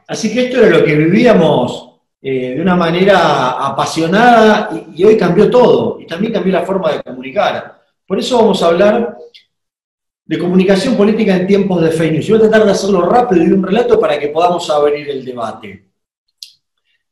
Así que esto era lo que vivíamos de una manera apasionada y hoy cambió todo, y también cambió la forma de comunicar. Por eso vamos a hablar de comunicación política en tiempos de fake news. Yo voy a tratar de hacerlo rápido y un relato para que podamos abrir el debate.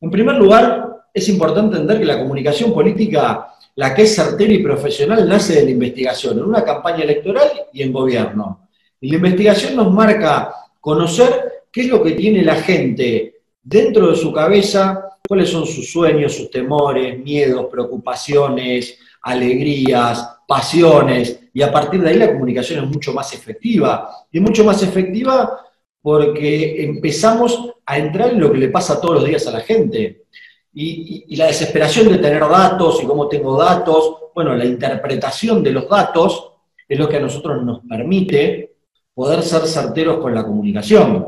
En primer lugar, es importante entender que la comunicación política, la que es certera y profesional, nace de la investigación, en una campaña electoral y en gobierno. Y la investigación nos marca conocer qué es lo que tiene la gente dentro de su cabeza, cuáles son sus sueños, sus temores, miedos, preocupaciones, alegrías, pasiones, y a partir de ahí la comunicación es mucho más efectiva. Y mucho más efectiva porque empezamos a entrar en lo que le pasa todos los días a la gente. Y la desesperación de tener datos y cómo tengo datos, bueno, la interpretación de los datos es lo que a nosotros nos permite poder ser certeros con la comunicación.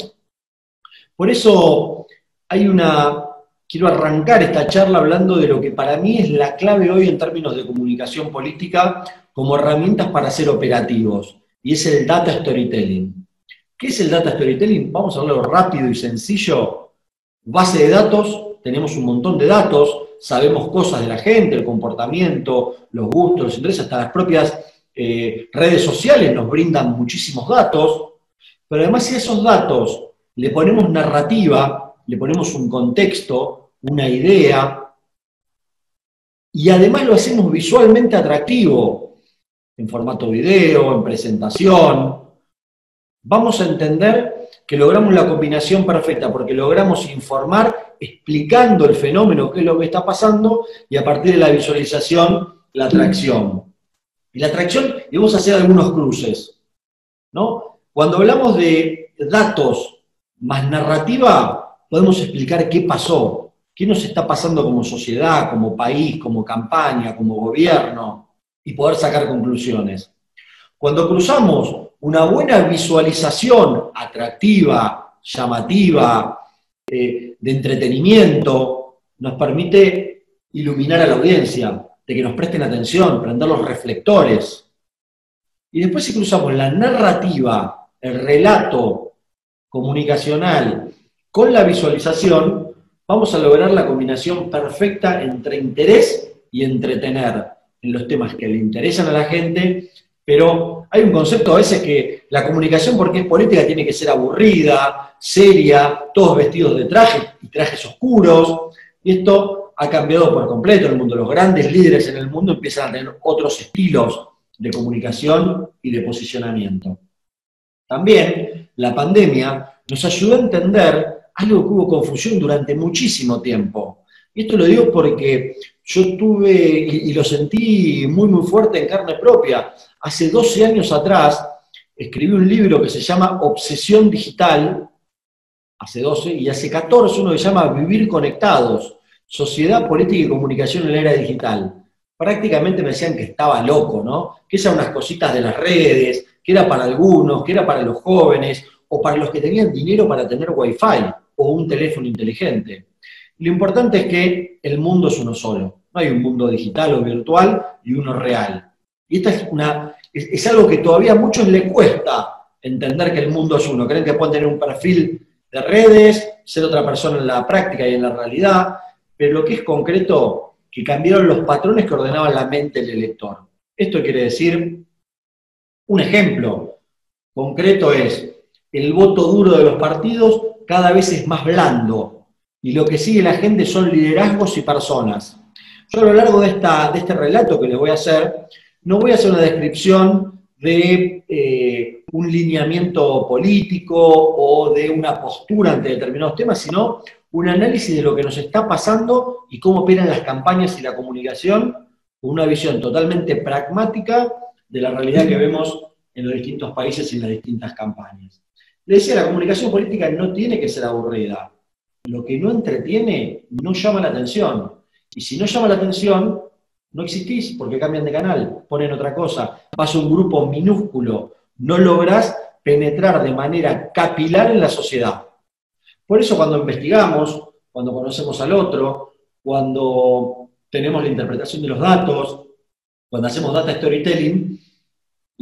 Por eso quiero arrancar esta charla hablando de lo que para mí es la clave hoy en términos de comunicación política como herramientas para ser operativos, y es el data storytelling. ¿Qué es el data storytelling? Vamos a hablarlo rápido y sencillo. Base de datos, tenemos un montón de datos, sabemos cosas de la gente, el comportamiento, los gustos, los intereses, hasta las propias redes sociales nos brindan muchísimos datos, pero además si a esos datos le ponemos narrativa, le ponemos un contexto, una idea, y además lo hacemos visualmente atractivo, en formato video, en presentación, vamos a entender que logramos la combinación perfecta, porque logramos informar explicando el fenómeno, qué es lo que está pasando, y a partir de la visualización, la atracción. Y la atracción, y vamos a hacer algunos cruces, ¿no? Cuando hablamos de datos más narrativa, podemos explicar qué pasó, qué nos está pasando como sociedad, como país, como campaña, como gobierno, y poder sacar conclusiones. Cuando cruzamos una buena visualización atractiva, llamativa, de entretenimiento, nos permite iluminar a la audiencia, de que nos presten atención, prender los reflectores. Y después si cruzamos la narrativa, el relato comunicacional con la visualización, vamos a lograr la combinación perfecta entre interés y entretener en los temas que le interesan a la gente. Pero hay un concepto a veces que la comunicación, porque es política, tiene que ser aburrida, seria, todos vestidos de traje y trajes oscuros, y esto ha cambiado por completo en el mundo. Los grandes líderes en el mundo empiezan a tener otros estilos de comunicación y de posicionamiento. También la pandemia nos ayudó a entender algo que hubo confusión durante muchísimo tiempo. Y esto lo digo porque yo tuve, y lo sentí muy muy fuerte en carne propia. Hace 12 años atrás escribí un libro que se llama Obsesión Digital, hace 12, y hace 14 uno que se llama Vivir Conectados, Sociedad, Política y Comunicación en la Era Digital. Prácticamente me decían que estaba loco, ¿no? Que esas unas cositas de las redes, que era para algunos, que era para los jóvenes, o para los que tenían dinero para tener wifi, o un teléfono inteligente. Lo importante es que el mundo es uno solo. No hay un mundo digital o virtual y uno real. Y esta es algo que todavía a muchos les cuesta entender, que el mundo es uno. Creen que pueden tener un perfil de redes, ser otra persona en la práctica y en la realidad, pero lo que es concreto, que cambiaron los patrones que ordenaban la mente del elector. Esto quiere decir, un ejemplo concreto es, el voto duro de los partidos cada vez es más blando, y lo que sigue la gente son liderazgos y personas. Yo a lo largo de este relato que les voy a hacer, no voy a hacer una descripción de un lineamiento político o de una postura ante determinados temas, sino un análisis de lo que nos está pasando y cómo operan las campañas y la comunicación, con una visión totalmente pragmática de la realidad que vemos en los distintos países y en las distintas campañas. Le decía, la comunicación política no tiene que ser aburrida. Lo que no entretiene no llama la atención. Y si no llama la atención, no existís, porque cambian de canal, ponen otra cosa, vas a un grupo minúsculo, no lográs penetrar de manera capilar en la sociedad. Por eso cuando investigamos, cuando conocemos al otro, cuando tenemos la interpretación de los datos, cuando hacemos data storytelling,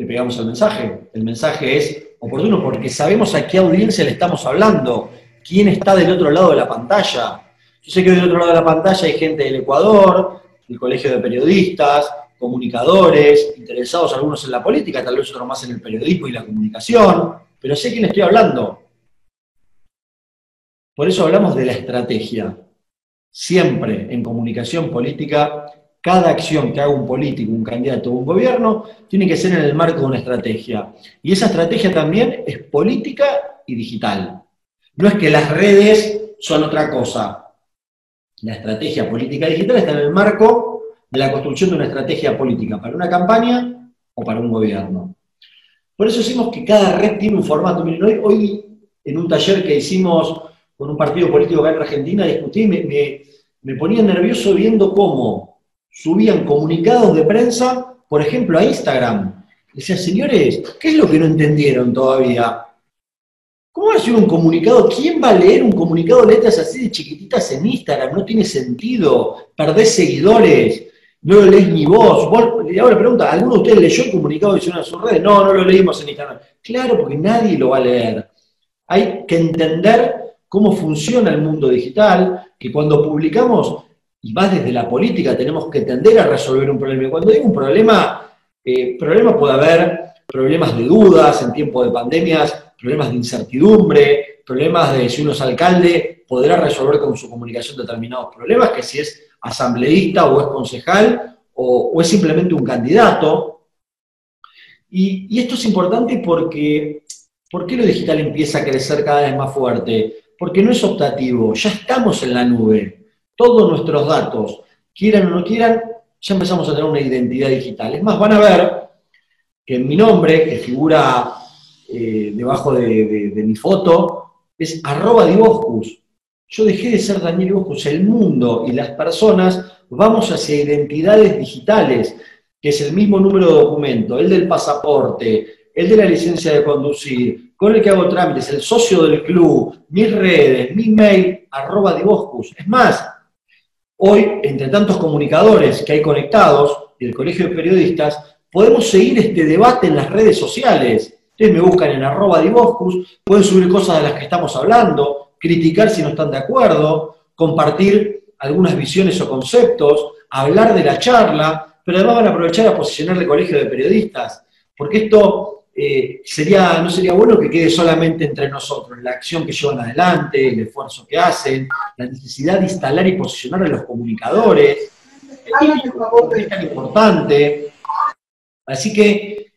le pegamos el mensaje. El mensaje es oportuno porque sabemos a qué audiencia le estamos hablando, quién está del otro lado de la pantalla. Yo sé que del otro lado de la pantalla hay gente del Ecuador, del Colegio de Periodistas, comunicadores, interesados algunos en la política, tal vez otros más en el periodismo y la comunicación, pero sé quién estoy hablando. Por eso hablamos de la estrategia. Siempre en comunicación política, cada acción que haga un político, un candidato o un gobierno, tiene que ser en el marco de una estrategia. Y esa estrategia también es política y digital. No es que las redes son otra cosa. La estrategia política y digital está en el marco de la construcción de una estrategia política para una campaña o para un gobierno. Por eso decimos que cada red tiene un formato. Miren, hoy en un taller que hicimos con un partido político acá en Argentina, discutí y me ponía nervioso viendo cómo subían comunicados de prensa, por ejemplo, a Instagram. Decía, señores, ¿qué es lo que no entendieron todavía? ¿Cómo va a ser un comunicado? ¿Quién va a leer un comunicado de letras así de chiquititas en Instagram? No tiene sentido. Perdés seguidores, no lo lees ni vos. Y ahora pregunta, ¿alguno de ustedes leyó el comunicado de en sus redes? No, no lo leímos en Instagram. Claro, porque nadie lo va a leer. Hay que entender cómo funciona el mundo digital, que cuando publicamos, y más desde la política, tenemos que tender a resolver un problema. Y cuando digo un problema, problema puede haber problemas de dudas en tiempo de pandemias, problemas de incertidumbre, problemas de si uno es alcalde, podrá resolver con su comunicación determinados problemas, que si es asambleísta o es concejal o es simplemente un candidato. Y esto es importante porque, ¿por qué lo digital empieza a crecer cada vez más fuerte? Porque no es optativo, ya estamos en la nube. Todos nuestros datos, quieran o no quieran, ya empezamos a tener una identidad digital. Es más, van a ver que en mi nombre, que figura debajo de mi foto, es @Diboscus. Yo dejé de ser Daniel Diboscus. El mundo y las personas vamos hacia identidades digitales, que es el mismo número de documento, el del pasaporte, el de la licencia de conducir, con el que hago trámites, el socio del club, mis redes, mi mail, @Diboscus. Es más, hoy, entre tantos comunicadores que hay conectados, del Colegio de Periodistas, podemos seguir este debate en las redes sociales. Ustedes me buscan en @Diboscus, pueden subir cosas de las que estamos hablando, criticar si no están de acuerdo, compartir algunas visiones o conceptos, hablar de la charla, pero además van a aprovechar a posicionar el Colegio de Periodistas, porque esto no sería bueno que quede solamente entre nosotros, la acción que llevan adelante, el esfuerzo que hacen, la necesidad de instalar y posicionar a los comunicadores, es tan importante. Así que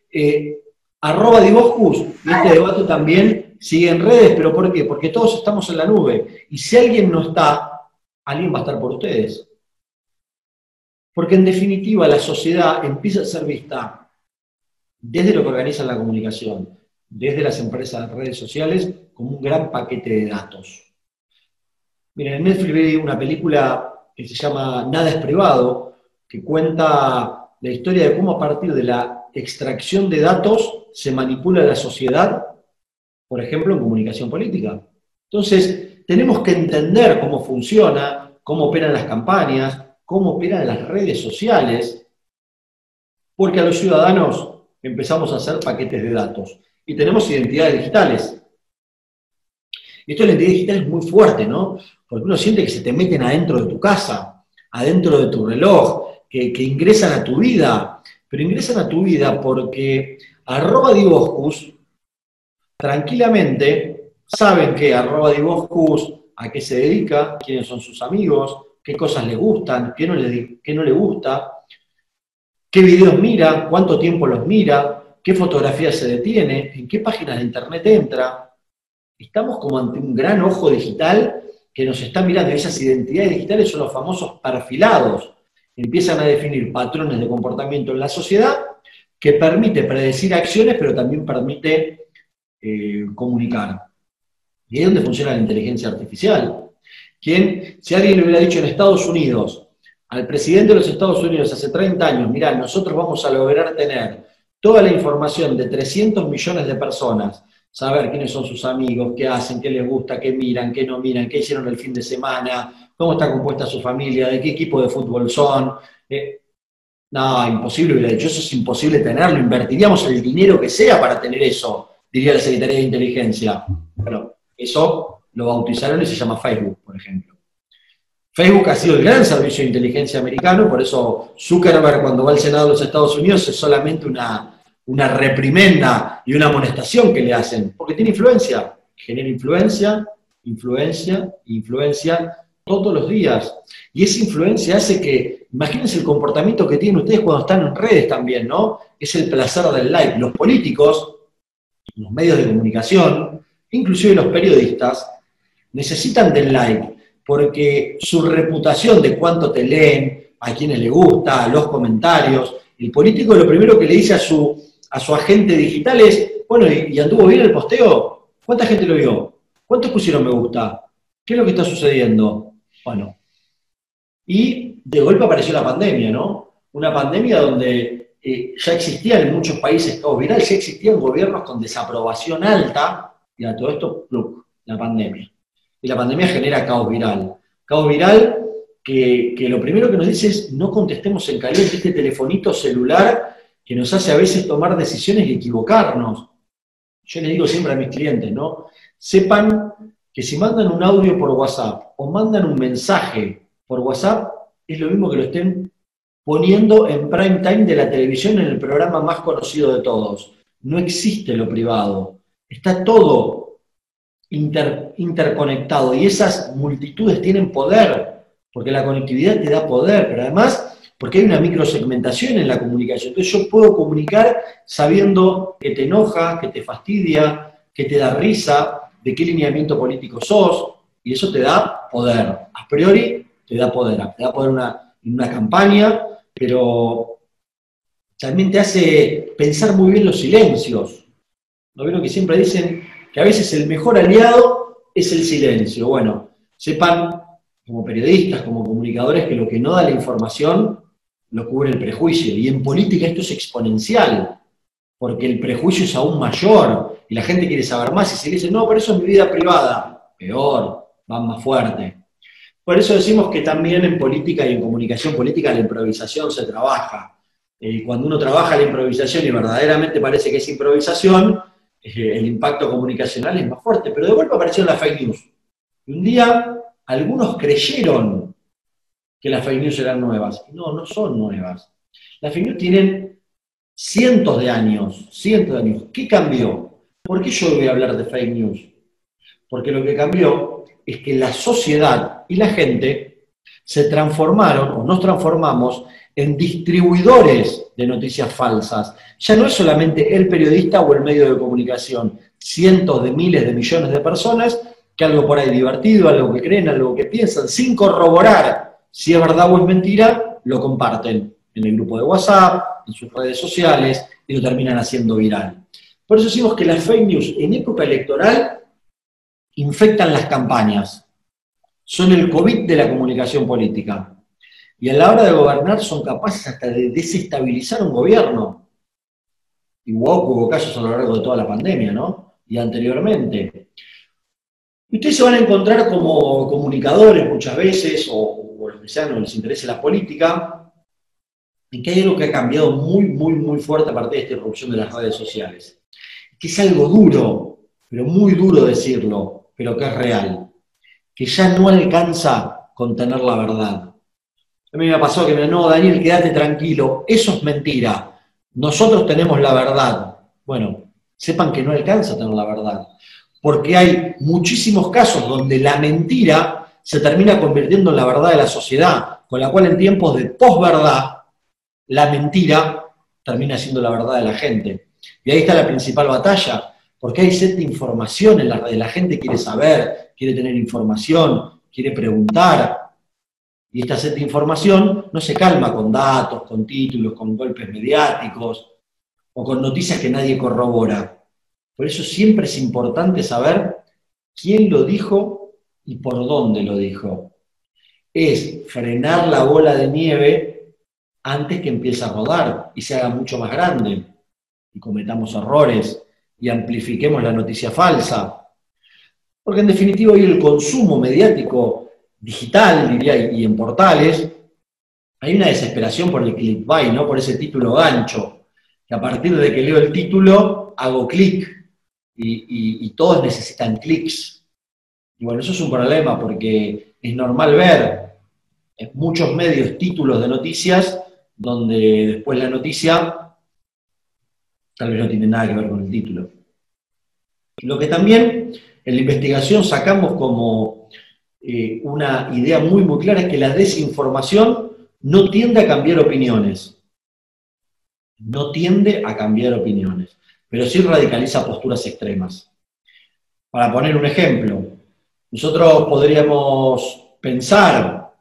@Diboscus, y este debate también sigue en redes, pero ¿por qué? Porque todos estamos en la nube, y si alguien no está, alguien va a estar por ustedes. Porque en definitiva la sociedad empieza a ser vista desde lo que organizan la comunicación, desde las empresas de redes sociales, como un gran paquete de datos. Miren, en Netflix vi una película que se llama Nada es privado, que cuenta la historia de cómo a partir de la extracción de datos se manipula la sociedad, por ejemplo, en comunicación política. Entonces, tenemos que entender cómo funciona, cómo operan las campañas, cómo operan las redes sociales, porque a los ciudadanos empezamos a hacer paquetes de datos y tenemos identidades digitales. Y esto de la identidad digital es muy fuerte, ¿no? Porque uno siente que se te meten adentro de tu casa, adentro de tu reloj, que ingresan a tu vida, pero ingresan a tu vida porque @Diboscus tranquilamente saben que @Diboscus a qué se dedica, quiénes son sus amigos, qué cosas le gustan, qué no le gusta, qué videos mira, cuánto tiempo los mira, qué fotografías se detiene, en qué páginas de internet entra. Estamos como ante un gran ojo digital que nos está mirando, y esas identidades digitales son los famosos perfilados. Empiezan a definir patrones de comportamiento en la sociedad que permite predecir acciones, pero también permite comunicar. Y ahí es donde funciona la inteligencia artificial. Si alguien le hubiera dicho en Estados Unidos, al presidente de los Estados Unidos hace 30 años, mirá, nosotros vamos a lograr tener toda la información de 300 millones de personas, saber quiénes son sus amigos, qué hacen, qué les gusta, qué miran, qué no miran, qué hicieron el fin de semana, cómo está compuesta su familia, de qué equipo de fútbol son. No, imposible, hubiera dicho, eso es imposible tenerlo, invertiríamos el dinero que sea para tener eso, diría la Secretaría de Inteligencia. Bueno, eso lo bautizaron y se llama Facebook, por ejemplo. Facebook ha sido el gran servicio de inteligencia americano, por eso Zuckerberg cuando va al Senado de los Estados Unidos es solamente una reprimenda y una amonestación que le hacen, porque tiene influencia, genera influencia, influencia, influencia todos los días. Y esa influencia hace que, imagínense el comportamiento que tienen ustedes cuando están en redes también, ¿no? Es el placer del like. Los políticos, los medios de comunicación, inclusive los periodistas, necesitan del like, porque su reputación de cuánto te leen, a quienes le gusta, los comentarios, el político lo primero que le dice a su agente digital es, bueno, ¿y anduvo bien el posteo? ¿Cuánta gente lo vio? ¿Cuántos pusieron me gusta? ¿Qué es lo que está sucediendo? Bueno, y de golpe apareció la pandemia, ¿no? Una pandemia donde ya existían en muchos países caos viral, ya existían gobiernos con desaprobación alta, y a todo esto, ¡pluk!, la pandemia. Y la pandemia genera caos viral. Caos viral que lo primero que nos dice es no contestemos en caliente, este telefonito celular que nos hace a veces tomar decisiones y equivocarnos. Yo les digo siempre a mis clientes, ¿no? Sepan que si mandan un audio por WhatsApp o mandan un mensaje por WhatsApp, es lo mismo que lo estén poniendo en prime time de la televisión en el programa más conocido de todos. No existe lo privado. Está todo interconectado y esas multitudes tienen poder, porque la conectividad te da poder, pero además porque hay una microsegmentación en la comunicación. Entonces yo puedo comunicar sabiendo que te enoja, que te fastidia, que te da risa, de qué lineamiento político sos, y eso te da poder. A priori te da poder en una campaña, pero también te hace pensar muy bien los silencios. ¿No vieron que siempre dicen que a veces el mejor aliado es el silencio? Bueno, sepan, como periodistas, como comunicadores, que lo que no da la información lo cubre el prejuicio. Y en política esto es exponencial, porque el prejuicio es aún mayor, y la gente quiere saber más, y se dice, no, pero eso es mi vida privada. Peor, van más fuerte. Por eso decimos que también en política y en comunicación política la improvisación se trabaja. Cuando uno trabaja la improvisación y verdaderamente parece que es improvisación, el impacto comunicacional es más fuerte. Pero de golpe aparecieron las fake news. Y un día algunos creyeron que las fake news eran nuevas. No, no son nuevas. Las fake news tienen cientos de años, cientos de años. ¿Qué cambió? ¿Por qué yo voy a hablar de fake news? Porque lo que cambió es que la sociedad y la gente se transformaron, o nos transformamos, en distribuidores de noticias falsas. Ya no es solamente el periodista o el medio de comunicación, cientos de miles de millones de personas que algo por ahí divertido, algo que creen, algo que piensan, sin corroborar si es verdad o es mentira, lo comparten en el grupo de WhatsApp, en sus redes sociales, y lo terminan haciendo viral. Por eso decimos que las fake news en época electoral infectan las campañas, son el COVID de la comunicación política. Y a la hora de gobernar son capaces hasta de desestabilizar un gobierno. Igual hubo casos a lo largo de toda la pandemia, ¿no? Y anteriormente. Y ustedes se van a encontrar como comunicadores muchas veces, o los que sean, o les interese la política, en que hay algo que ha cambiado muy, muy, muy fuerte a partir de esta irrupción de las redes sociales. Que es algo duro, pero muy duro decirlo, pero que es real. Que ya no alcanza con tener la verdad. A mí me pasó que me no, Daniel, quédate tranquilo, eso es mentira. Nosotros tenemos la verdad. Bueno, sepan que no alcanza a tener la verdad. Porque hay muchísimos casos donde la mentira se termina convirtiendo en la verdad de la sociedad, con la cual en tiempos de posverdad, la mentira termina siendo la verdad de la gente. Y ahí está la principal batalla, porque hay sed de información en la red, la gente quiere saber, quiere tener información, quiere preguntar. Y esta sed de información no se calma con datos, con títulos, con golpes mediáticos o con noticias que nadie corrobora. Por eso siempre es importante saber quién lo dijo y por dónde lo dijo. Es frenar la bola de nieve antes que empiece a rodar y se haga mucho más grande y cometamos errores y amplifiquemos la noticia falsa. Porque en definitiva hoy el consumo mediático digital, diría, y en portales, hay una desesperación por el clickbait, ¿no? Por ese título gancho, que a partir de que leo el título, hago clic, y todos necesitan clics. Y bueno, eso es un problema, porque es normal ver en muchos medios títulos de noticias, donde después la noticia tal vez no tiene nada que ver con el título. Lo que también en la investigación sacamos como una idea muy clara es que la desinformación no tiende a cambiar opiniones. No tiende a cambiar opiniones, pero sí radicaliza posturas extremas. Para poner un ejemplo, nosotros podríamos pensar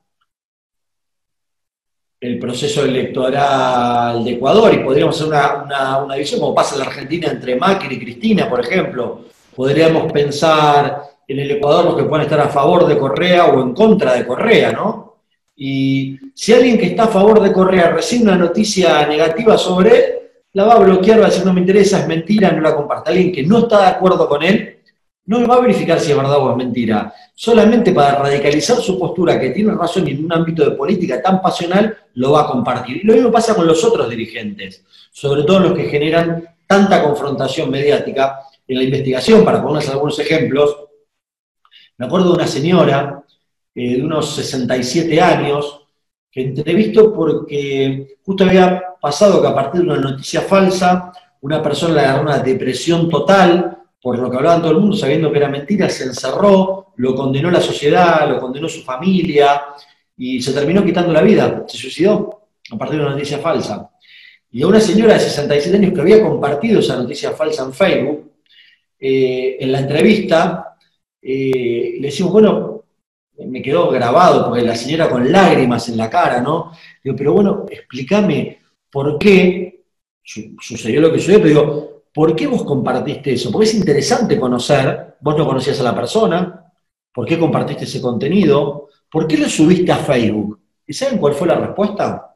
el proceso electoral de Ecuador y podríamos hacer una división, como pasa en la Argentina entre Macri y Cristina, por ejemplo. Podríamos pensar en el Ecuador los que puedan estar a favor de Correa o en contra de Correa, ¿no? Y si alguien que está a favor de Correa recibe una noticia negativa sobre él, la va a bloquear, va a decir no me interesa, es mentira, no la comparte. Alguien que no está de acuerdo con él, no va a verificar si es verdad o es mentira. Solamente para radicalizar su postura, que tiene razón y en un ámbito de política tan pasional, lo va a compartir. Y lo mismo pasa con los otros dirigentes, sobre todo los que generan tanta confrontación mediática. En la investigación, para ponerles algunos ejemplos, me acuerdo de una señora de unos 67 años, que entrevisto porque justo había pasado que a partir de una noticia falsa, una persona le agarró una depresión total, por lo que hablaban todo el mundo, sabiendo que era mentira, se encerró, lo condenó la sociedad, lo condenó su familia, y se terminó quitando la vida, se suicidó a partir de una noticia falsa. Y a una señora de 67 años que había compartido esa noticia falsa en Facebook, en la entrevista, le decimos, bueno, me quedó grabado, porque la señora con lágrimas en la cara, ¿no? Digo, pero bueno, explícame por qué sucedió lo que sucedió, pero digo, ¿por qué vos compartiste eso? Porque es interesante conocer, vos no conocías a la persona, ¿por qué compartiste ese contenido? ¿Por qué lo subiste a Facebook? ¿Y saben cuál fue la respuesta?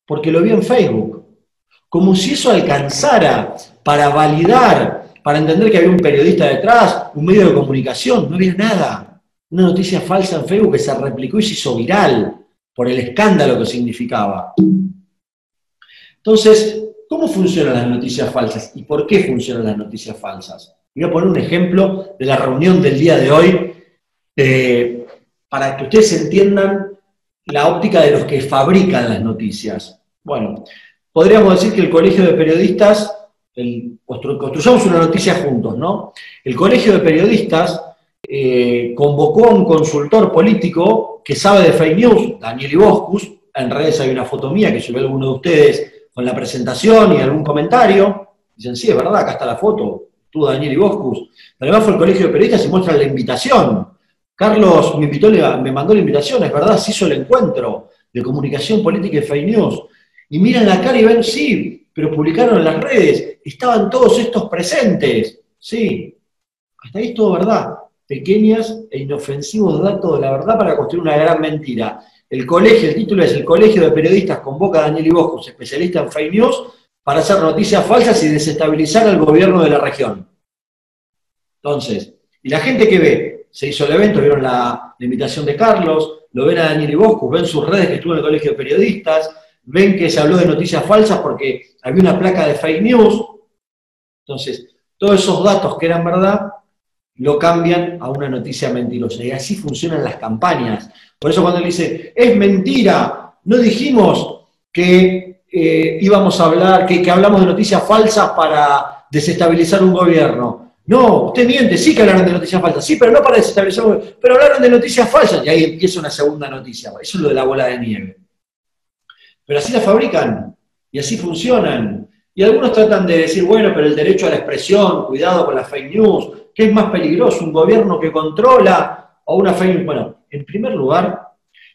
Porque lo vi en Facebook. Como si eso alcanzara para validar, para entender que había un periodista detrás, un medio de comunicación, no había nada. Una noticia falsa en Facebook que se replicó y se hizo viral por el escándalo que significaba. Entonces, ¿cómo funcionan las noticias falsas y por qué funcionan las noticias falsas? Voy a poner un ejemplo de la reunión del día de hoy para que ustedes entiendan la óptica de los que fabrican las noticias. Bueno, podríamos decir que el Colegio de Periodistas, construyamos una noticia juntos, ¿no? El Colegio de Periodistas convocó a un consultor político que sabe de fake news, Daniel Iboscus. En redes hay una foto mía que subió alguno de ustedes con la presentación y algún comentario. Dicen, sí, es verdad, acá está la foto, tú Daniel Iboscus. Pero además fue el Colegio de Periodistas y muestra la invitación. Carlos me mandó la invitación, es verdad, se hizo el encuentro de comunicación política y fake news. Y miran la cara y ven, sí, pero publicaron en las redes, estaban todos estos presentes. Sí, hasta ahí es todo verdad. Pequeñas e inofensivos datos de la verdad para construir una gran mentira. El título es El Colegio de Periodistas convoca a Daniel Iboscus, especialista en fake news, para hacer noticias falsas y desestabilizar al gobierno de la región. Entonces, y la gente que ve, se hizo el evento, vieron la invitación de Carlos, lo ven a Daniel Iboscus, ven sus redes que estuvo en el Colegio de Periodistas, ven que se habló de noticias falsas porque había una placa de fake news. Entonces, todos esos datos que eran verdad, lo cambian a una noticia mentirosa. Y así funcionan las campañas. Por eso cuando él dice, es mentira, no dijimos que íbamos a hablar, que hablamos de noticias falsas para desestabilizar un gobierno. No, usted miente, sí que hablaron de noticias falsas, sí, pero no para desestabilizar un gobierno, pero hablaron de noticias falsas. Y ahí empieza una segunda noticia. Eso es lo de la bola de nieve. Pero así la fabrican, y así funcionan. Y algunos tratan de decir, bueno, pero el derecho a la expresión, cuidado con las fake news, ¿qué es más peligroso, un gobierno que controla o una fake news? Bueno, en primer lugar,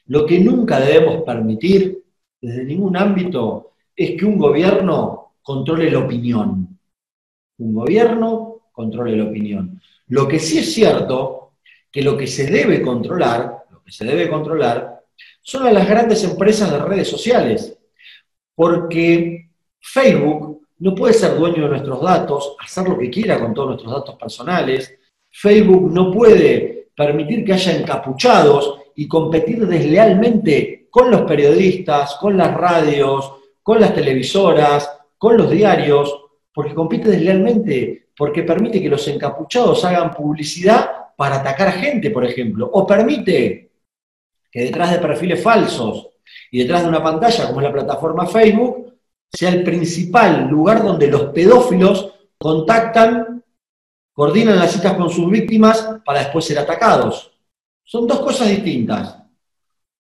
lo que nunca debemos permitir, desde ningún ámbito, es que un gobierno controle la opinión. Un gobierno controle la opinión. Lo que sí es cierto, que lo que se debe controlar, son a las grandes empresas de redes sociales, porque Facebook no puede ser dueño de nuestros datos, hacer lo que quiera con todos nuestros datos personales. Facebook no puede permitir que haya encapuchados y competir deslealmente con los periodistas, con las radios, con las televisoras, con los diarios, porque compite deslealmente, porque permite que los encapuchados hagan publicidad para atacar a gente, por ejemplo, o permite que detrás de perfiles falsos y detrás de una pantalla, como es la plataforma Facebook, sea el principal lugar donde los pedófilos contactan, coordinan las citas con sus víctimas para después ser atacados. Son dos cosas distintas.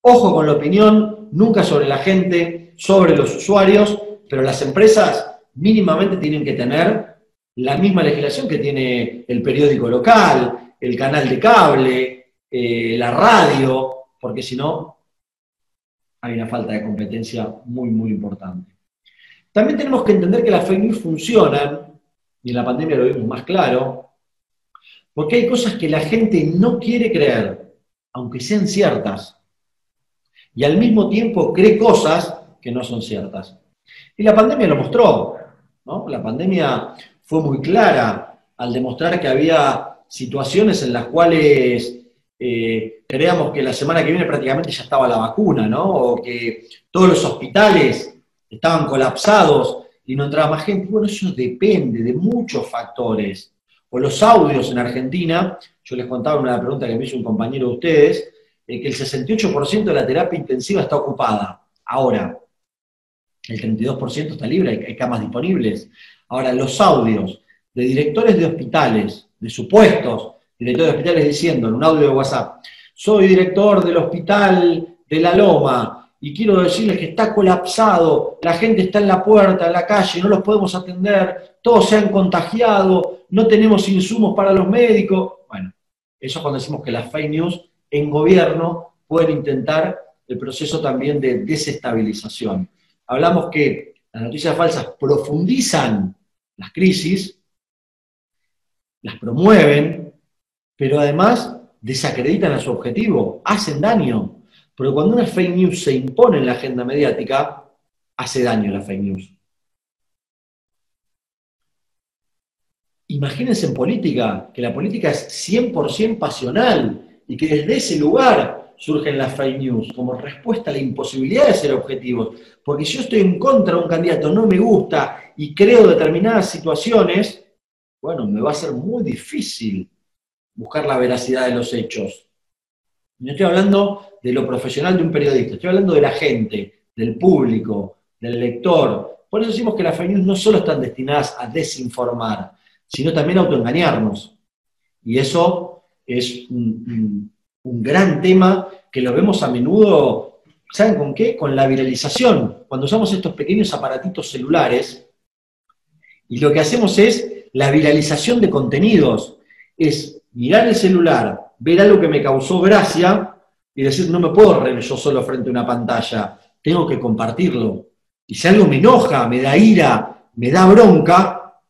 Ojo con la opinión, nunca sobre la gente, sobre los usuarios, pero las empresas mínimamente tienen que tener la misma legislación que tiene el periódico local, el canal de cable, la radio, porque si no, hay una falta de competencia muy, muy importante. También tenemos que entender que las fake news funcionan, y en la pandemia lo vimos más claro, porque hay cosas que la gente no quiere creer, aunque sean ciertas, y al mismo tiempo cree cosas que no son ciertas. Y la pandemia lo mostró, ¿no? La pandemia fue muy clara al demostrar que había situaciones en las cuales creíamos que la semana que viene prácticamente ya estaba la vacuna, ¿no? O que todos los hospitales estaban colapsados y no entraba más gente. Bueno, eso depende de muchos factores. O los audios en Argentina, yo les contaba una pregunta que me hizo un compañero de ustedes, que el 68% de la terapia intensiva está ocupada. Ahora, el 32% está libre, hay camas disponibles. Ahora, los audios de directores de hospitales, de supuestos directores de hospitales diciendo en un audio de WhatsApp, soy director del hospital de La Loma y quiero decirles que está colapsado, la gente está en la puerta, en la calle, no los podemos atender, todos se han contagiado, no tenemos insumos para los médicos. Bueno, eso es cuando decimos que las fake news en gobierno pueden intentar el proceso también de desestabilización. Hablamos que las noticias falsas profundizan las crisis, las promueven, pero además desacreditan a su objetivo, hacen daño. Pero cuando una fake news se impone en la agenda mediática, hace daño la fake news. Imagínense en política, que la política es 100% pasional y que desde ese lugar surgen las fake news, como respuesta a la imposibilidad de ser objetivos. Porque si yo estoy en contra de un candidato, no me gusta y creo determinadas situaciones, bueno, me va a ser muy difícil buscar la veracidad de los hechos. No estoy hablando de lo profesional de un periodista, estoy hablando de la gente, del público, del lector. Por eso decimos que las fake news no solo están destinadas a desinformar, sino también a autoengañarnos. Y eso es un gran tema que lo vemos a menudo, ¿saben con qué? Con la viralización. Cuando usamos estos pequeños aparatitos celulares, y lo que hacemos es la viralización de contenidos, es mirar el celular, ver algo que me causó gracia y decir, no me puedo reír yo solo frente a una pantalla, tengo que compartirlo. Y si algo me enoja, me da ira, me da bronca,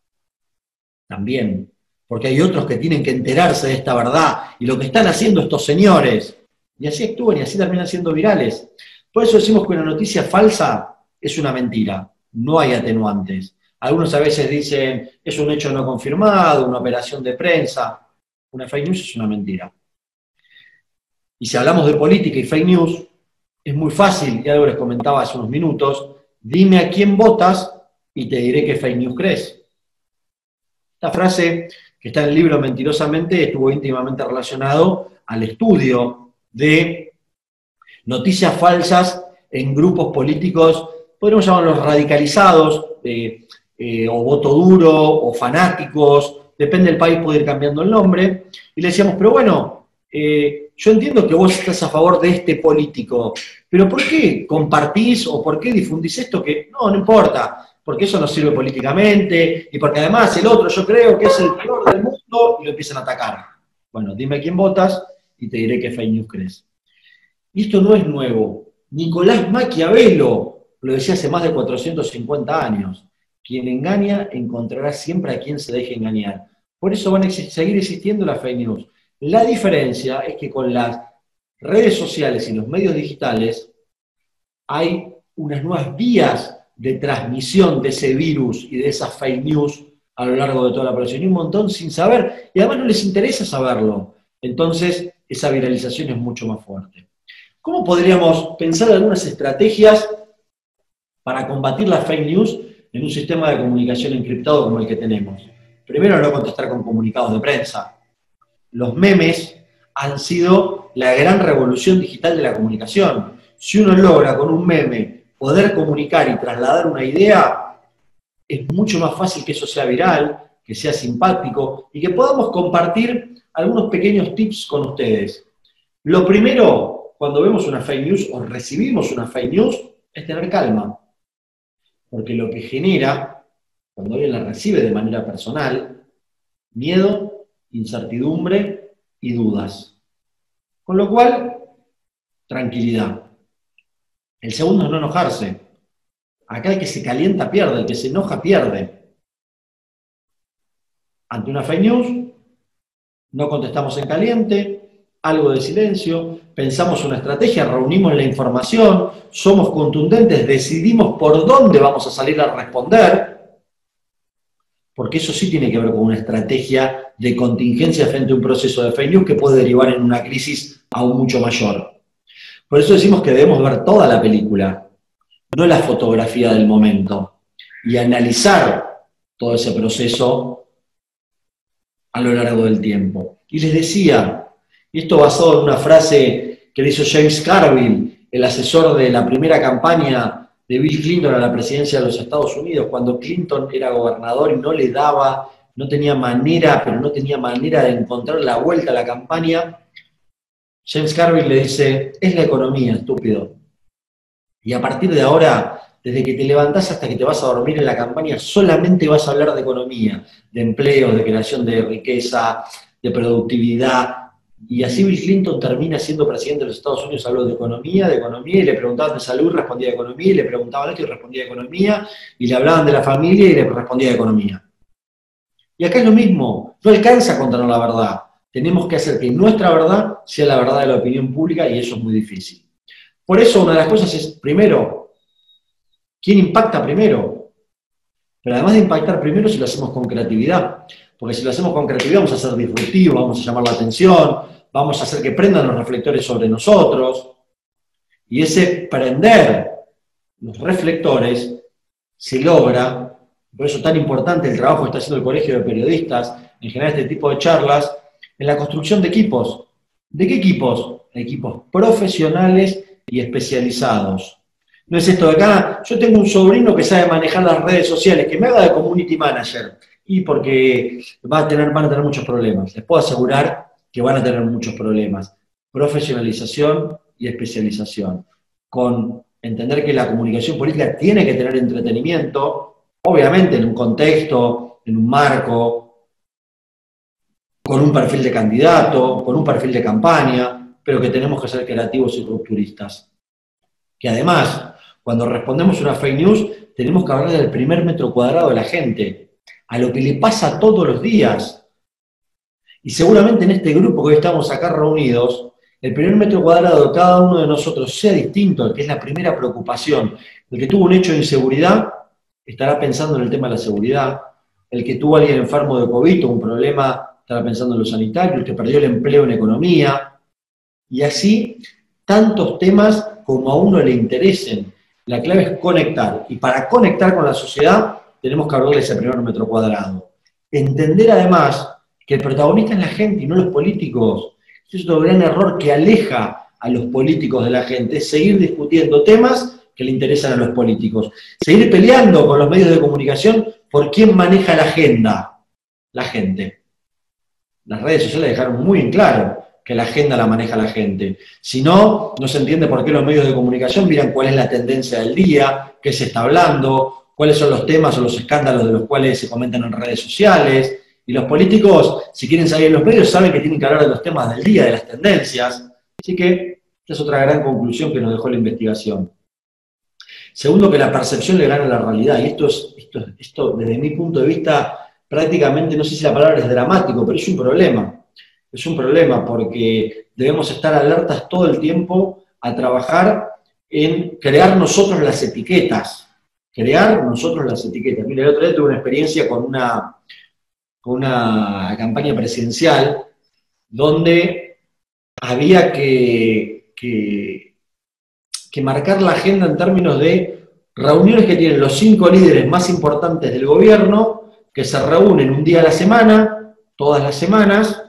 también. Porque hay otros que tienen que enterarse de esta verdad y lo que están haciendo estos señores. Y así actúan y así terminan siendo virales. Por eso decimos que una noticia falsa es una mentira, no hay atenuantes. Algunos a veces dicen, es un hecho no confirmado, una operación de prensa. Una fake news es una mentira. Y si hablamos de política y fake news, es muy fácil, y algo les comentaba hace unos minutos, dime a quién votas y te diré qué fake news crees. Esta frase, que está en el libro Mentirosamente, estuvo íntimamente relacionado al estudio de noticias falsas en grupos políticos, podríamos llamarlos radicalizados, o voto duro, o fanáticos, depende del país, puede ir cambiando el nombre, y le decíamos, pero bueno, yo entiendo que vos estás a favor de este político, pero ¿por qué compartís o por qué difundís esto que no importa? Porque eso no sirve políticamente, y porque además el otro yo creo que es el peor del mundo, y lo empiezan a atacar. Bueno, dime a quién votas y te diré qué fake news crees. Y esto no es nuevo. Nicolás Maquiavelo lo decía hace más de 450 años. Quien engaña encontrará siempre a quien se deje engañar. Por eso van a seguir existiendo las fake news. La diferencia es que con las redes sociales y los medios digitales hay unas nuevas vías de transmisión de ese virus y de esas fake news a lo largo de toda la población. Y un montón sin saber, y además no les interesa saberlo. Entonces, esa viralización es mucho más fuerte. ¿Cómo podríamos pensar algunas estrategias para combatir las fake news en un sistema de comunicación encriptado como el que tenemos? Primero, no contestar con comunicados de prensa. Los memes han sido la gran revolución digital de la comunicación. Si uno logra con un meme poder comunicar y trasladar una idea, es mucho más fácil que eso sea viral, que sea simpático y que podamos compartir algunos pequeños tips con ustedes. Lo primero, cuando vemos una fake news o recibimos una fake news, es tener calma. Porque lo que genera, cuando alguien la recibe de manera personal, miedo, incertidumbre y dudas. Con lo cual, tranquilidad. El segundo es no enojarse. Acá el que se calienta pierde, el que se enoja pierde. Ante una fake news, no contestamos en caliente, algo de silencio, pensamos una estrategia, reunimos la información, somos contundentes, decidimos por dónde vamos a salir a responder, porque eso sí tiene que ver con una estrategia de contingencia frente a un proceso de fake news que puede derivar en una crisis aún mucho mayor. Por eso decimos que debemos ver toda la película, no la fotografía del momento, y analizar todo ese proceso a lo largo del tiempo. Y les decía, y esto basado en una frase que le hizo James Carville, el asesor de la primera campaña de Bill Clinton a la presidencia de los Estados Unidos, cuando Clinton era gobernador y no le daba, no tenía manera, pero no tenía manera de encontrar la vuelta a la campaña, James Carville le dice, es la economía, estúpido. Y a partir de ahora, desde que te levantás hasta que te vas a dormir en la campaña, solamente vas a hablar de economía, de empleo, de creación de riqueza, de productividad. Y así Bill Clinton termina siendo presidente de los Estados Unidos, habló de economía, y le preguntaban de salud, respondía de economía, y le preguntaban esto y respondía de economía, y le hablaban de la familia y le respondía de economía. Y acá es lo mismo, no alcanza a contar la verdad. Tenemos que hacer que nuestra verdad sea la verdad de la opinión pública y eso es muy difícil. Por eso una de las cosas es, primero, ¿quién impacta primero? Pero además de impactar primero, si lo hacemos con creatividad. Porque si lo hacemos con creatividad vamos a ser disruptivos, vamos a llamar la atención, vamos a hacer que prendan los reflectores sobre nosotros. Y ese prender los reflectores se logra, por eso es tan importante el trabajo que está haciendo el Colegio de Periodistas, en general este tipo de charlas, en la construcción de equipos. ¿De qué equipos? Equipos profesionales y especializados. No es esto de acá, yo tengo un sobrino que sabe manejar las redes sociales, que me haga de community manager, y porque van a tener muchos problemas. Les puedo asegurar que van a tener muchos problemas. Profesionalización y especialización. Con entender que la comunicación política tiene que tener entretenimiento, obviamente en un contexto, en un marco, con un perfil de candidato, con un perfil de campaña, pero que tenemos que ser creativos y rupturistas. Que además, cuando respondemos una fake news, tenemos que hablar del primer metro cuadrado de la gente, a lo que le pasa todos los días. Y seguramente en este grupo que hoy estamos acá reunidos, el primer metro cuadrado de cada uno de nosotros sea distinto, que es la primera preocupación. El que tuvo un hecho de inseguridad estará pensando en el tema de la seguridad. El que tuvo a alguien enfermo de COVID o un problema estará pensando en lo sanitario. El que perdió el empleo en economía. Y así, tantos temas como a uno le interesen. La clave es conectar. Y para conectar con la sociedad, tenemos que hablarle ese primer metro cuadrado. Entender además que el protagonista es la gente y no los políticos. Es otro gran error que aleja a los políticos de la gente, es seguir discutiendo temas que le interesan a los políticos. Seguir peleando con los medios de comunicación por quién maneja la agenda. La gente. Las redes sociales dejaron muy en claro que la agenda la maneja la gente. Si no, no se entiende por qué los medios de comunicación miran cuál es la tendencia del día, qué se está hablando, cuáles son los temas o los escándalos de los cuales se comentan en redes sociales. Y los políticos, si quieren salir en los medios, saben que tienen que hablar de los temas del día, de las tendencias. Así que esta es otra gran conclusión que nos dejó la investigación. Segundo, que la percepción le gana a la realidad. Y esto desde mi punto de vista, prácticamente, no sé si la palabra es dramático, pero es un problema. Es un problema porque debemos estar alertas todo el tiempo a trabajar en crear nosotros las etiquetas. Crear nosotros las etiquetas. Mira, el otro día tuve una experiencia con una campaña presidencial donde había que que marcar la agenda en términos de reuniones que tienen los 5 líderes más importantes del gobierno, que se reúnen un día a la semana, todas las semanas,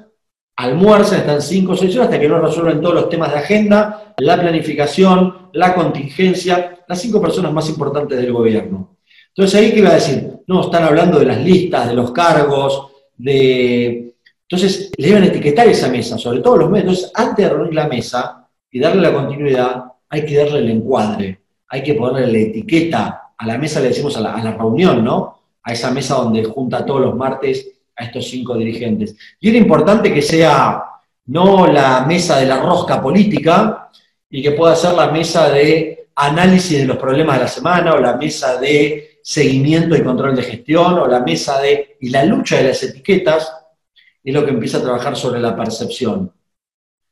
almuerzan, están 5 o 6 horas hasta que no resuelven todos los temas de agenda, la planificación, la contingencia, las 5 personas más importantes del gobierno. Entonces ahí, ¿qué iba a decir? No, están hablando de las listas, de los cargos, Entonces le iban a etiquetar esa mesa, sobre todo los medios. Entonces, antes de reunir la mesa y darle la continuidad, hay que darle el encuadre, hay que ponerle la etiqueta a la mesa, le decimos a la reunión, ¿no? A esa mesa donde junta todos los martes a estos 5 dirigentes. Y era importante que sea no la mesa de la rosca política, y que pueda ser la mesa de análisis de los problemas de la semana, o la mesa de seguimiento y control de gestión, o la mesa de... Y la lucha de las etiquetas es lo que empieza a trabajar sobre la percepción.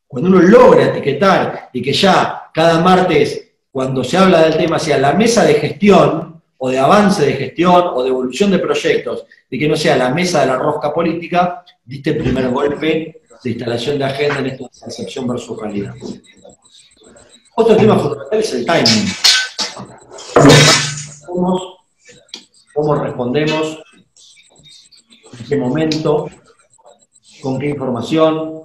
Cuando uno logra etiquetar y que ya cada martes, cuando se habla del tema, sea la mesa de gestión, o de avance de gestión, o de evolución de proyectos, y que no sea la mesa de la rosca política, diste el primer golpe de instalación de agenda en esto de percepción versus realidad. Otro tema fundamental es el timing. ¿Cómo respondemos? ¿En qué momento? ¿Con qué información?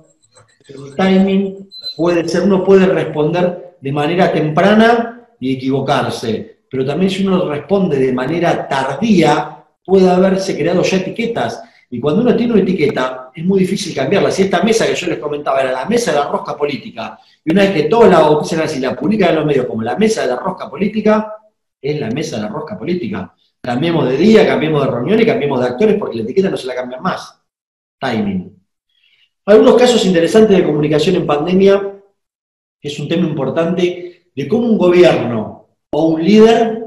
El timing puede ser, uno puede responder de manera temprana y equivocarse, pero también si uno responde de manera tardía, puede haberse creado ya etiquetas, y cuando uno tiene una etiqueta, es muy difícil cambiarla. Si esta mesa que yo les comentaba era la mesa de la rosca política, y una vez que todos la bautizan así, la publican en los medios como la mesa de la rosca política, es la mesa de la rosca política. Cambiemos de día, cambiemos de reunión y cambiemos de actores, porque la etiqueta no se la cambian más. Timing. Algunos casos interesantes de comunicación en pandemia, que es un tema importante, de cómo un gobierno o un líder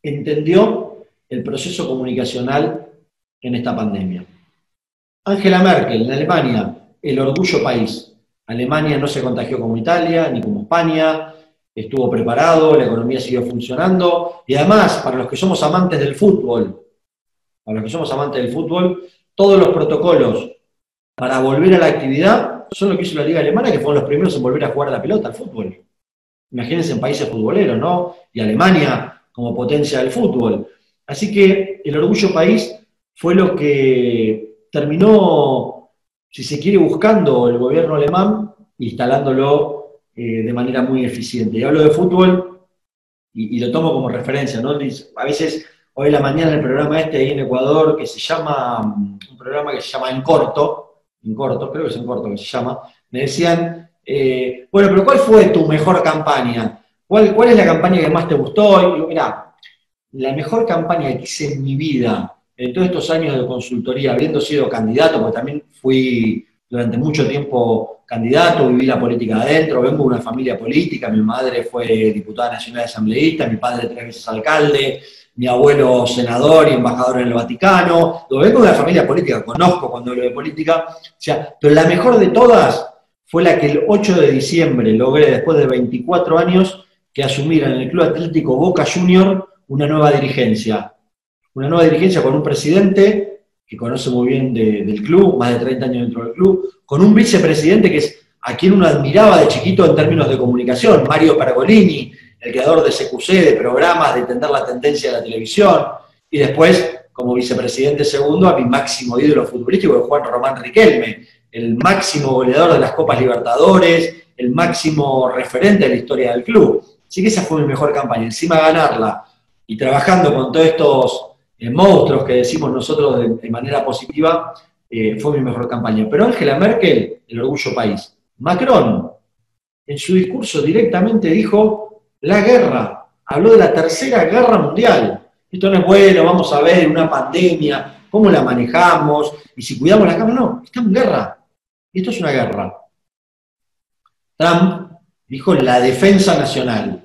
entendió el proceso comunicacional en esta pandemia. Angela Merkel, en Alemania, el orgullo país. Alemania no se contagió como Italia, ni como España, estuvo preparado, la economía siguió funcionando, y además, para los que somos amantes del fútbol, todos los protocolos para volver a la actividad son lo que hizo la Liga Alemana, que fueron los primeros en volver a jugar a la pelota, al fútbol. Imagínense en países futboleros, ¿no? Y Alemania como potencia del fútbol. Así que el orgullo país fue lo que terminó, si se quiere, buscando el gobierno alemán, instalándolo de manera muy eficiente. Y hablo de fútbol y lo tomo como referencia, ¿no? A veces, hoy en la mañana, el programa ahí en Ecuador, que se llama, un programa que se llama En Corto, creo que es En Corto que se llama, me decían, bueno, pero ¿cuál fue tu mejor campaña? ¿Cuál es la campaña que más te gustó? Y digo, mirá, la mejor campaña que hice en mi vida, en todos estos años de consultoría, habiendo sido candidato, porque también fui durante mucho tiempo candidato, viví la política adentro, vengo de una familia política, mi madre fue diputada nacional asambleísta, mi padre 3 veces alcalde, mi abuelo senador y embajador en el Vaticano, vengo de una familia política, conozco cuando hablo de política, o sea, pero la mejor de todas fue la que el 8 de diciembre logré, después de 24 años, que asumiera en el Club Atlético Boca Junior una nueva dirigencia con un presidente que conoce muy bien del club, más de 30 años dentro del club, con un vicepresidente que es a quien uno admiraba de chiquito en términos de comunicación, Mario Pergolini, el creador de CQC, de programas, de entender la tendencia de la televisión, y después, como vicepresidente segundo, a mi máximo ídolo futbolístico, Juan Román Riquelme, el máximo goleador de las Copas Libertadores, el máximo referente de la historia del club. Así que esa fue mi mejor campaña. Encima ganarla y trabajando con todos estos monstruos que decimos nosotros de manera positiva, fue mi mejor campaña. Pero Angela Merkel, el orgullo país. Macron, en su discurso directamente dijo la guerra, habló de la tercera guerra mundial. Esto no es bueno, vamos a ver una pandemia, cómo la manejamos, y si cuidamos la cama, no, estamos en guerra. Esto es una guerra. Trump dijo la defensa nacional.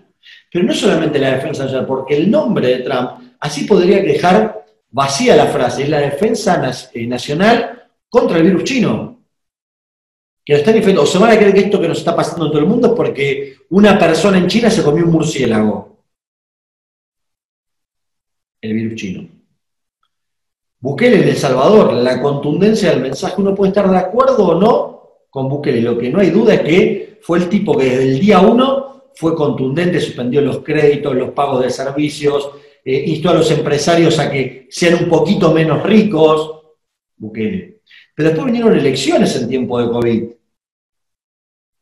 Pero no solamente la defensa nacional, porque el nombre de Trump, así podría dejar vacía la frase, es la defensa nacional contra el virus chino. Que lo están infectando, o se van a creer que esto que nos está pasando en todo el mundo es porque una persona en China se comió un murciélago. El virus chino. Bukele en El Salvador, la contundencia del mensaje, uno puede estar de acuerdo o no con Bukele, lo que no hay duda es que fue el tipo que desde el día 1 fue contundente, suspendió los créditos, los pagos de servicios, instó a los empresarios a que sean un poquito menos ricos, Bukele. Pero después vinieron elecciones en tiempo de COVID.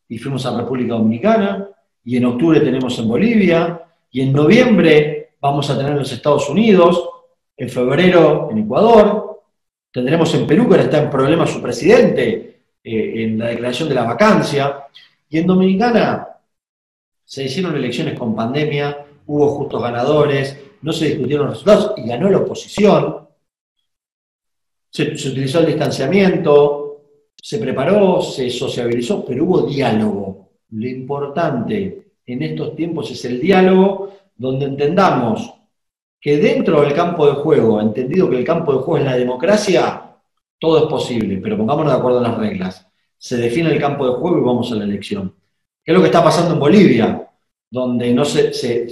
Y fuimos a República Dominicana, y en octubre tenemos en Bolivia, y en noviembre vamos a tener en los Estados Unidos, en febrero en Ecuador, tendremos en Perú, que ahora está en problemas su presidente, en la declaración de la vacancia, y en Dominicana se hicieron elecciones con pandemia, hubo justos ganadores, no se discutieron los resultados, y ganó la oposición, se utilizó el distanciamiento, se preparó, se sociabilizó, pero hubo diálogo. Lo importante en estos tiempos es el diálogo, donde entendamos que dentro del campo de juego, entendido que el campo de juego es la democracia, todo es posible, pero pongámonos de acuerdo en las reglas. Se define el campo de juego y vamos a la elección. ¿Qué es lo que está pasando en Bolivia? Donde no se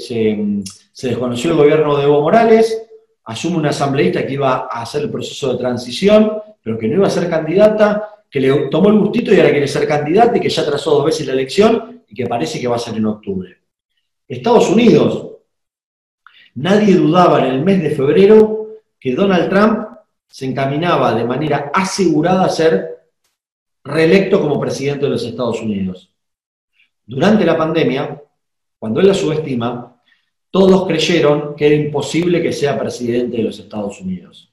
desconoció el gobierno de Evo Morales, asume una asambleísta que iba a hacer el proceso de transición, pero que no iba a ser candidata, que le tomó el gustito y ahora quiere ser candidata y que ya atrasó 2 veces la elección y que parece que va a ser en octubre. Estados Unidos, nadie dudaba en el mes de febrero que Donald Trump se encaminaba de manera asegurada a ser reelecto como presidente de los Estados Unidos. Durante la pandemia, cuando él la subestima, todos creyeron que era imposible que sea presidente de los Estados Unidos.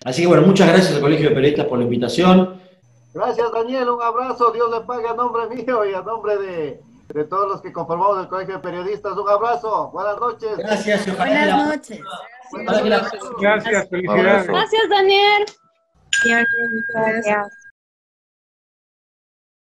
Así que bueno, muchas gracias al Colegio de Periodistas por la invitación. Gracias, Daniel, un abrazo, Dios le pague a nombre mío y a nombre de todos los que conformamos el Colegio de Periodistas. Un abrazo, buenas noches. Gracias y ojalá. Buenas noches. Gracias, felicidades. Gracias, Daniel. Gracias.